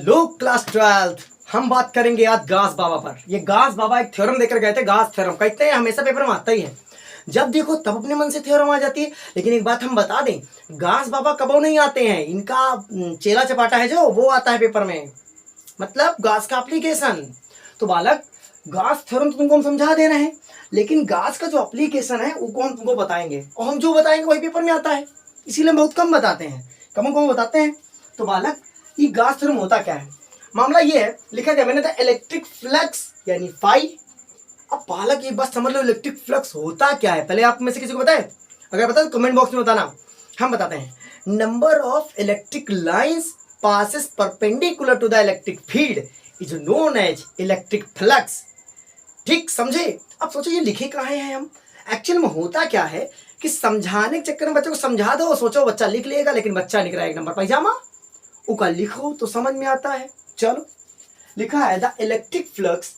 लो class 12th हम बात करेंगे आज गास बाबा पर। ये गास बाबा एक थ्योरम देकर गए थे, गास थ्योरम कहते हैं, हमेशा पेपर में आता ही है। जब देखो तब अपने मन से थ्योरम आ जाती है। लेकिन एक बात हम बता दें, गास बाबा कबो नहीं आते हैं, इनका चेला चपाटा है जो वो आता है पेपर में, मतलब गास का एप्लीकेशन। तो बालक गास थ्योरम तो तुमको हम समझा दे रहे हैं, लेकिन गास का जो एप्लीकेशन है वो हम तुमको बताएंगे, और हम जो बताएंगे वही पेपर में आता है, इसीलिए हम बहुत कम बताते हैं, कम बताते हैं। तो बालक ये गास थ्योरम होता क्या है? मामला ये है, लिखा गया मैंने था इलेक्ट्रिक फ्लक्स यानी फाई। अब बालक ये बस समझ लो इलेक्ट्रिक फ्लक्स होता क्या है। पहले आप में से किसी को बताए? अगर बताए तो कमेंट बॉक्स में बताना, हम बताते हैं। Number of electric lines passes perpendicular to the electric field is known as electric flux। ठीक समझे? अब सोचो ये लिखे कहाँ हैं हम? एक्चुअल में होता क्या है कि समझाने के चक्कर में बच्चे को समझा दो, सोचो बच्चा लिख लेगा, लेकिन बच्चा लिख रहा है एक नंबर पैजामा, उका लिखो तो समझ में आता है। चलो लिखा है the electric flux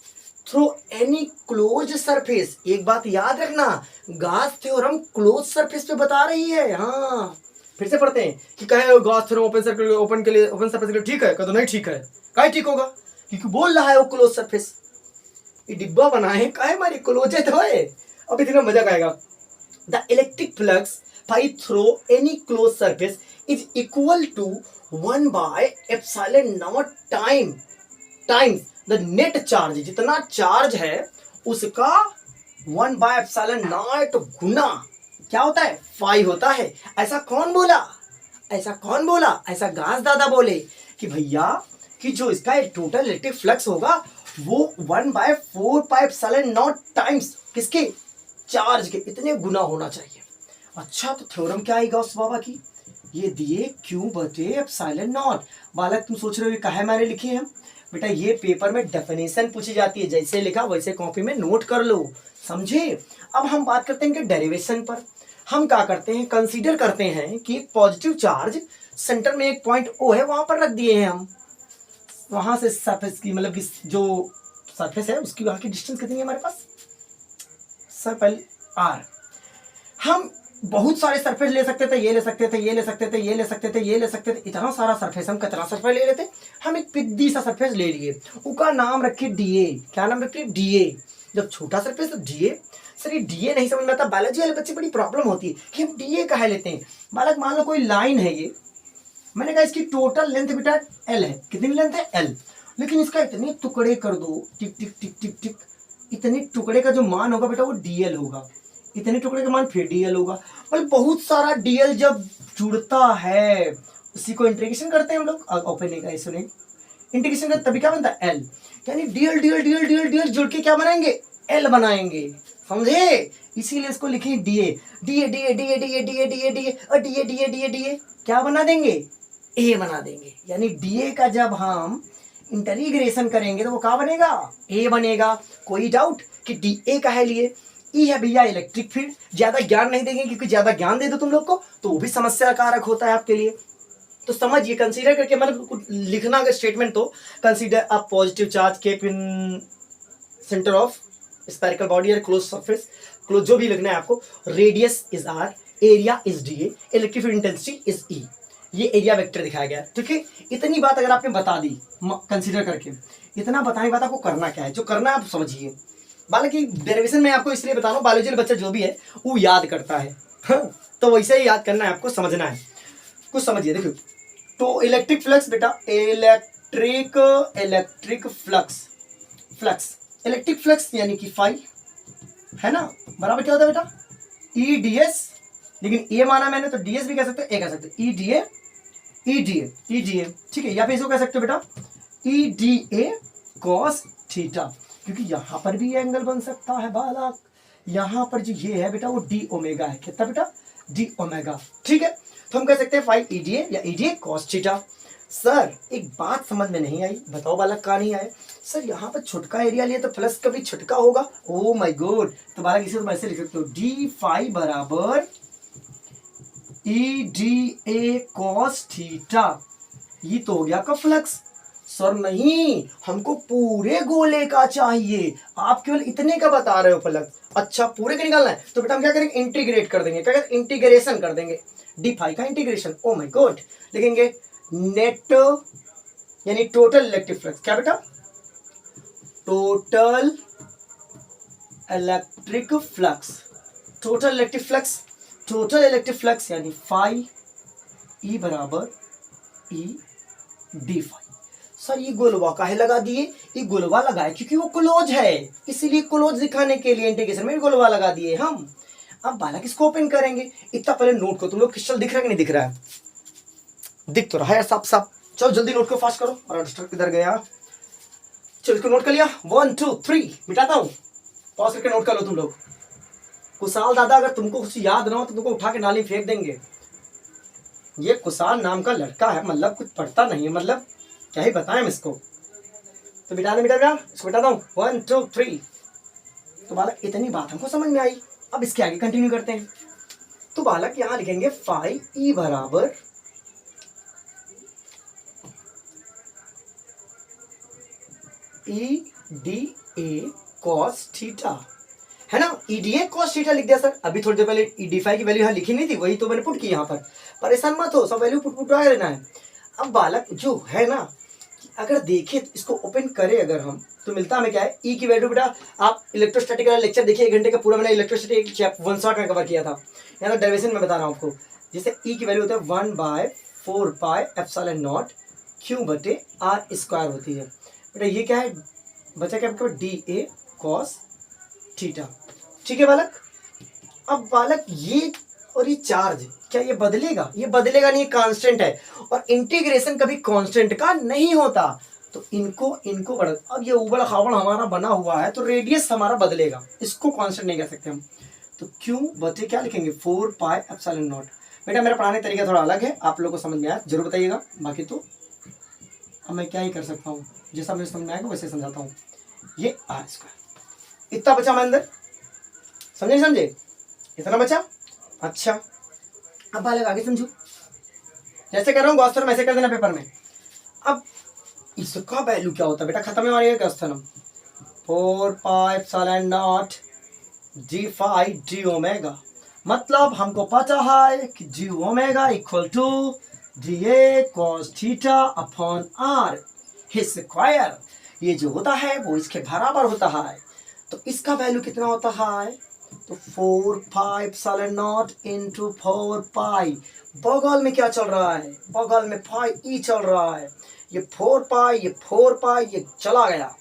through any closed surface. एक बात याद रखना, गास थ्योरम क्लोज सरफेस पे बता रही है। हाँ फिर से पढ़ते हैं कि कहे गास थ्योरम ओपन सर्कल ओपन के लिए ओपन सरफेस के लिए ठीक है, कह तो नहीं ठीक है। काहे ठीक होगा? क्योंकि बोल रहा है वो क्लोज सरफेस, ये डिब्बा बना है काहे मारी क्लोज है तो है। अब इतना मजा आएगा। The electric flux phi through any closed surface is equal to 1 by epsilon naught times the net charge. जितना चार्ज है उसका 1 by एप्सिलॉन नॉट गुना क्या होता है? फाई होता है। ऐसा कौन बोला? ऐसा गास दादा बोले कि भैया कि जो इसका टोटल इलेक्ट्रिक फ्लक्स होगा वो 1 by 4 pi epsilon naught times किसके? चार्ज के इतने गुना होना चाहिए। अच्छा तो थ्योरम क्या आएगा उस बाबा की? ये दिए क्यू बटे एप्सिलॉन नॉट। बालक तुम सोच रहे हो कहा मैंने लिखे हैं? बेटा ये पेपर में डेफिनेशन पूछी जाती है, जैसे लिखा वैसे कॉपी में नोट कर लो, समझे? अब हम बात करते हैं कि डेरिवेशन पर। हम क्या करते हैं, कंसीडर करते हैं कि एक पॉजिटिव चार्ज सेंटर में एक पॉइंट ओ है, वहां पर रख दिए हैं हम। वहां से सरफेस की मतलब जो सरफेस है उसकी वहां की डिस्टेंस कितनी है हमारे पास? Circle are. हम बहुत सारे सरफेस ले सकते थे, ये ले सकते थे, ये ले सकते थे, ये ले सकते थे, ये ले सकते थे, इतना सारा सरफेस। हम कितना सरफेस ले लेते? हम एक पिद्दी सा सरफेस ले लिए, उसका नाम रखे डीए। क्या नाम रखे? डीए। जब छोटा सरफेस तो डीए। सर ये डीए नहीं समझ में आता, बायोलॉजी वाले बच्चे बड़ी प्रॉब्लम होती है कि हम डीए कहा लेते हैं। बालक मान लो कोई लाइन है, ये मैंने कहा इसकी टोटल लेंथ बेटा एल है। कितनी लेंथ है? एल। लेकिन इसका इतने टुकड़े कर दो, टिक टिक टिक टिक टिक, इतने टुकड़े का जो मान होगा बेटा वो डीएल होगा, इतने टुकड़े का मान फिर डीएल होगा। मतलब बहुत सारा डीएल जब जुड़ता है उसी को इंटीग्रेशन करते हैं हम लोग। ओपन नहीं का सुने, इंटीग्रेशन करते तभी क्या बनता है? एल। यानी DL DL DL DL DL जुड़ के क्या बनाएंगे? एल बनाएंगे, समझे? इसीलिए इसको लिखे DA DA DA DA DA DA DA DA और डीए डीए डीए डीए क्या बना देंगे? ए बना देंगे। यानी डीए का जब हम इंटीग्रेशन करेंगे तो वो क्या बनेगा? ए बनेगा। कोई डाउट कि डीए का है लिए? ई है भैया इलेक्ट्रिक फील्ड। ज्यादा ज्ञान नहीं देंगे क्योंकि ज्यादा ज्ञान दे दो तुम लोग को तो वो भी समस्या कारक होता है आपके लिए। तो समझिए, कंसीडर करके मतलब लिखना अगर स्टेटमेंट तो consider a positive charge kept in centre of spherical body और क्लोज सरफेस। क्लोज जो भी लिखना है आपको। Radius is R, area is D, electric field intensity is E. ये एरिया वेक्टर दिखाया गया। ठीक है, इतनी बात अगर आपने बता दी कंसीडर करके, इतना बताने के बाद आपको करना क्या है, जो करना है आप समझिए। बाकी डेरिवेशन में आपको इसलिए बता रहा हूँ, बायोलॉजी बच्चा जो भी है वो याद करता है। हाँ? तो वैसे ही याद करना है आपको, समझना है कुछ। समझिए देखो, तो इलेक्ट्रिक फ्लक्स बेटा इलेक्ट्रिक फ्लक्स यानी कि फाई है ना, बराबर क्या होता है बेटा? E D S. लेकिन ए माना मैंने तो डीएस भी कह सकते, ए कह सकते, ई डी ए। ठीक है, या फिर इसको कह सकते हो बेटा E D A cos theta, क्योंकि यहां पर भी एंगल बन सकता है बालक। यहां पर जो ये है बेटा वो डी ओमेगा है। कितना बेटा? D omega. ठीक है, तो हम कह सकते हैं फाई ई डी ए या E D A cos theta. Sir एक बात समझ में नहीं आई, बताओ बालक का नहीं आए? सर यहाँ पर छुटका एरिया लिया तो फ्लक्स का भी छुटका होगा। ओ माय गॉड, तो बालक इसे तुम ऐसे लिख सकते हो, डी फाई बराबर E D A cos theta. ये तो हो गया आपका फ्लक्स। सर नहीं, हमको पूरे गोले का चाहिए, आप केवल इतने का बता रहे हो फ्लक्स। अच्छा पूरे का निकालना है तो बेटा हम क्या करेंगे? इंटीग्रेट कर देंगे। क्या करेंगे? इंटीग्रेशन कर देंगे। डी फाई का इंटीग्रेशन। ओ माय गॉड, लिखेंगे नेट यानी टोटल इलेक्ट्रिक फ्लक्स। क्या बेटा? Total electric flux. Total electric flux, total electric flux यानी फाई ई बराबर ई डी फाई। सर ये गोलवा काहे लगा दिए? ये गोलवा लगाए क्योंकि वो क्लोज है, इसीलिए क्लोज दिखाने के लिए इंटीग्रेशन में गोलवा लगा दिए हम। अब बालक इसको ओपन करेंगे। इतना पहले नोट को तुम लोग क्रिस्टल दिख रहा है कि नहीं दिख रहा है? दिख तो रहा है साफ साफ। चलो जल्दी नोट को फास्ट करो। और रजिस्टर किधर गया? चलो इसको नोट कर लिया। 1 2 3 मिटाता हूँ, पॉज करके नोट कर लो तुम लोग। कुशाल दादा अगर तुमको कुछ याद ना हो तो तुमको उठा के नाली फेंक देंगे। ये कुशाल नाम का लड़का है, मतलब कुछ पढ़ता नहीं है, मतलब क्या ही बताएं हम इसको। तो बिटा दे, इसको बिटाता हूँ। 1 2 3। तो बालक इतनी बात हमको समझ में आई। अब इसके आगे कंटिन्यू करते हैं। तो बालक यहां लिखेंगे फाई ई बराबर E D A cos theta, है ना? E D A cos theta लिख दिया सर। अभी थोड़ी देर पहले ई डी फाई की वैल्यू यहाँ लिखी नहीं थी, वही तो मैंने पुट की यहाँ पर। परेशान मत हो, सब वैल्यू पुट आ लेना है। अब बालक जो है ना, अगर देखे तो इसको ओपन करे अगर हम, तो मिलता हमें क्या है? ई की वैल्यू बेटा, आप इलेक्ट्रोस्टैटिक का लेक्चर देखिए, 1 घंटे का पूरा मैंने इलेक्ट्रोस्टैटिक 1 शॉट में कवर किया था। यहाँ डेरिवेशन में बता रहा हूँ आपको। जैसे ई की वैल्यू होता है 1/4 पाई एप्सिलॉन नॉट क्यू बटे आर स्क्वायर होती है। बेटा ये क्या है? बचा क्या आपके पास? D A cos theta. ठीक है बालक? अब बालक ये और ये चार्ज क्या ये बदलेगा? ये बदलेगा नहीं, कांस्टेंट है। और इंटीग्रेशन कभी कांस्टेंट का नहीं होता। तो इनको बढ़, अब ये उबड़ खाबड़ हमारा बना हुआ है तो रेडियस हमारा बदलेगा, इसको कांस्टेंट नहीं कह सकते हम। तो क्यू बचे क्या लिखेंगे? 4 पाई एप्सिलॉन नॉट। बेटा मेरा पढ़ाने का तरीका थोड़ा अलग है, आप लोगों को समझ में आया जरूर बताइएगा। बाकी तो अब मैं क्या ही कर सकता हूँ, जैसा मुझे समझ में आएगा वैसे समझाता हूँ। ये आर स्क्वायर इतना बचा हमारे अंदर, समझे? इतना बचा। अच्छा अब बालक आगे समझो। जैसे कर रहा हूँ गॉस थ्योरम ऐसे कर देना पेपर में। अब इसका वैल्यू क्या होता है बेटा? खत्म है Gauss theorem. 4 pi epsilon naught G phi D omega. मतलब हमको पता है कि G omega equal to D A cos theta upon R square. ये जो होता है वो इसके बराबर होता है। तो इसका वैल्यू कितना होता है? तो 4 पाई एप्सिलॉन नॉट इंटू 4 पाई। बगल में क्या चल रहा है? बगल में फाई ई चल रहा है। ये 4 पाई, ये 4 पाई, ये चला गया।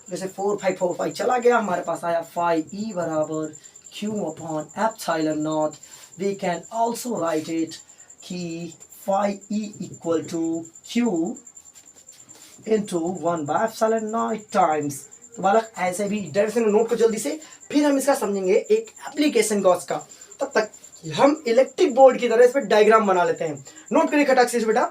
जैसे 4 पाई चला गया, हमारे पास आया फाई ई बराबर Q upon epsilon naught. We can also write it कि phi E equal to Q into one by epsilon naught times. तो बालक ऐसे भी डायरेक्शन में नोट को जल्दी से, फिर हम इसका समझेंगे एक एप्लीकेशन गॉस का। तब तक हम इलेक्ट्रिक बोर्ड की तरह इस पर डायग्राम बना लेते हैं। नोट करिए खटाक से बेटा।